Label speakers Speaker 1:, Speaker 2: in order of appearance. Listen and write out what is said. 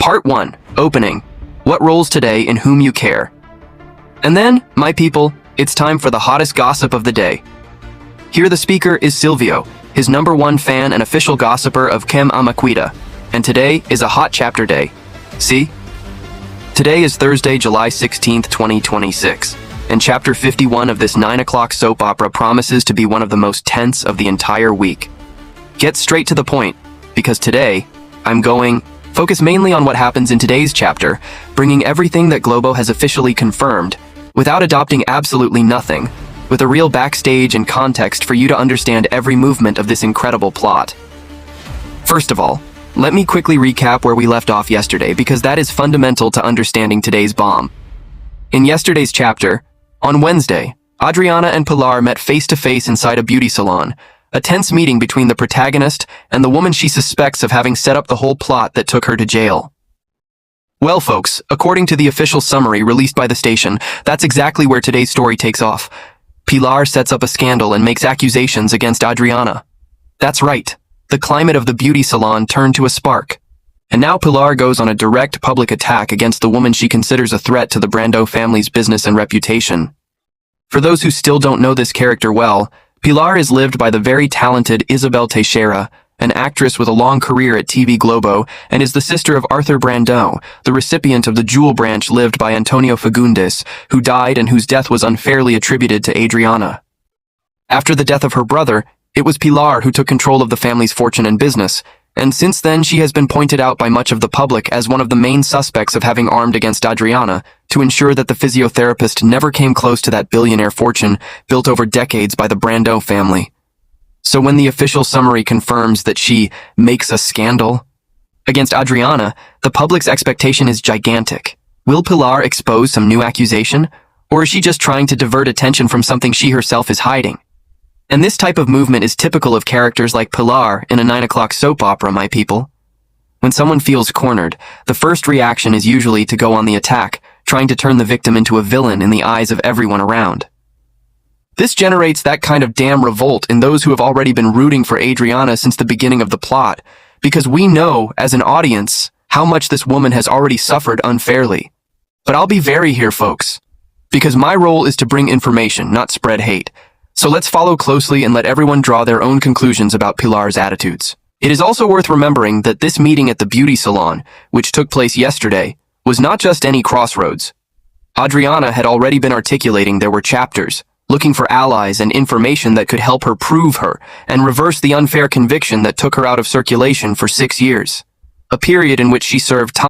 Speaker 1: Part 1. Opening. What roles today in whom you care. And then, my people, it's time for the hottest gossip of the day. Here the speaker is Silvio, his #1 fan and official gossiper of Kem Amaquita. And today is a hot chapter day. See? Today is Thursday, July 16th, 2026. And chapter 51 of this 9 o'clock soap opera promises to be one of the most tense of the entire week. Get straight to the point, because today, I'm going focus mainly on what happens in today's chapter, bringing everything that Globo has officially confirmed, without adopting absolutely nothing, with a real backstage and context for you to understand every movement of this incredible plot. First of all, let me quickly recap where we left off yesterday, because that is fundamental to understanding today's bomb. In yesterday's chapter, on Wednesday, Adriana and Pilar met face-to-face inside a beauty salon, a tense meeting between the protagonist and the woman she suspects of having set up the whole plot that took her to jail. Well, folks, according to the official summary released by the station, that's exactly where today's story takes off. Pilar sets up a scandal and makes accusations against Adriana. That's right, the climate of the beauty salon turned to a spark. And now Pilar goes on a direct public attack against the woman she considers a threat to the Brando family's business and reputation. For those who still don't know this character well, Pilar is lived by the very talented Isabel Teixeira, an actress with a long career at TV Globo, and is the sister of Arthur Brando, the recipient of the Jewel branch lived by Antonio Fagundes, who died and whose death was unfairly attributed to Adriana. After the death of her brother, it was Pilar who took control of the family's fortune and business, and since then she has been pointed out by much of the public as one of the main suspects of having armed against Adriana to ensure that the physiotherapist never came close to that billionaire fortune built over decades by the Brando family. So when the official summary confirms that she makes a scandal against Adriana, the public's expectation is gigantic. Will Pilar expose some new accusation, or is she just trying to divert attention from something she herself is hiding? And this type of movement is typical of characters like Pilar in a 9 o'clock soap opera, my people. When someone feels cornered, the first reaction is usually to go on the attack, trying to turn the victim into a villain in the eyes of everyone around. This generates that kind of damn revolt in those who have already been rooting for Adriana since the beginning of the plot, because we know, as an audience, how much this woman has already suffered unfairly. But I'll be very here, folks, because my role is to bring information, not spread hate. So let's follow closely and let everyone draw their own conclusions about Pilar's attitudes. It is also worth remembering that this meeting at the beauty salon, which took place yesterday, was not just any crossroads. Adriana had already been articulating there were chapters, looking for allies and information that could help her prove her and reverse the unfair conviction that took her out of circulation for 6 years, a period in which she served time